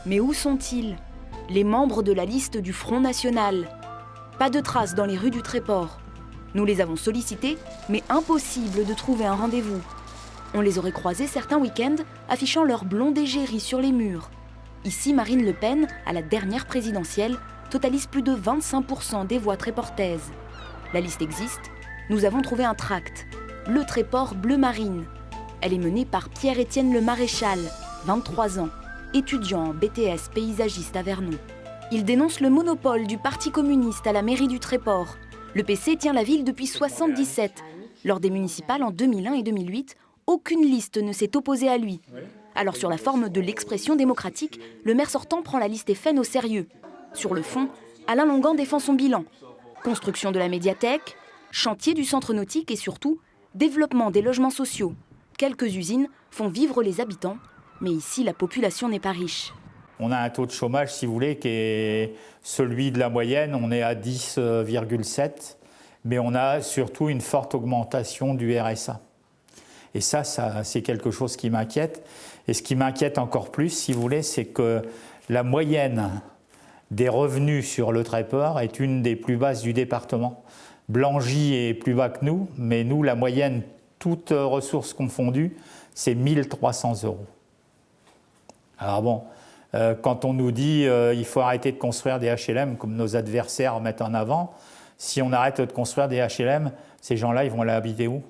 Mais où sont-ils? Les membres de la liste du Front National. Pas de traces dans les rues du Tréport. Nous les avons sollicités, mais impossible de trouver un rendez-vous. On les aurait croisés certains week-ends, affichant leur blonde égérie sur les murs. Ici, Marine Le Pen, à la dernière présidentielle, totalise plus de 25% des voix tréportaises. La liste existe. Nous avons trouvé un tract, Le Tréport Bleu Marine. Elle est menée par Pierre-Étienne Le Maréchal, 23 ans, étudiant en BTS paysagiste à Vernon. Il dénonce le monopole du Parti communiste à la mairie du Tréport. Le PC tient la ville depuis 1977. Lors des municipales en 2001 et 2008, aucune liste ne s'est opposée à lui. Alors sur la forme de l'expression démocratique, le maire sortant prend la liste FN au sérieux. Sur le fond, Alain Longan défend son bilan. Construction de la médiathèque, chantier du centre nautique et surtout, développement des logements sociaux. Quelques usines font vivre les habitants, mais ici la population n'est pas riche. On a un taux de chômage, si vous voulez, qui est celui de la moyenne. On est à 10,7, mais on a surtout une forte augmentation du RSA. Et ça c'est quelque chose qui m'inquiète. Et ce qui m'inquiète encore plus, si vous voulez, c'est que la moyenne des revenus sur le Tréport est une des plus basses du département. Blangy est plus bas que nous, mais nous, la moyenne, toutes ressources confondues, c'est 1 300 €. Alors bon, quand on nous dit il faut arrêter de construire des HLM, comme nos adversaires mettent en avant, si on arrête de construire des HLM, ces gens-là, ils vont aller habiter où?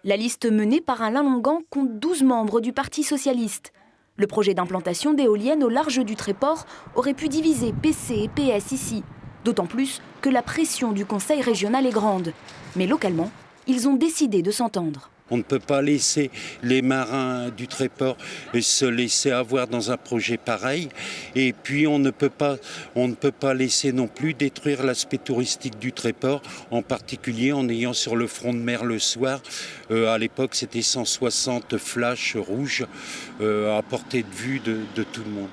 La liste menée par Alain Longan compte 12 membres du Parti socialiste. Le projet d'implantation d'éoliennes au large du Tréport aurait pu diviser PC et PS ici. D'autant plus que la pression du Conseil régional est grande. Mais localement, ils ont décidé de s'entendre. On ne peut pas laisser les marins du Tréport se laisser avoir dans un projet pareil. Et puis on ne peut pas laisser non plus détruire l'aspect touristique du Tréport, en particulier en ayant sur le front de mer le soir, à l'époque c'était 160 flashs rouges à portée de vue de tout le monde.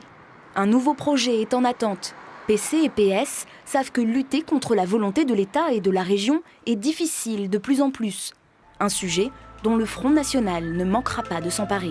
Un nouveau projet est en attente. PC et PS savent que lutter contre la volonté de l'État et de la région est difficile de plus en plus. Un sujet dont le Front National ne manquera pas de s'emparer.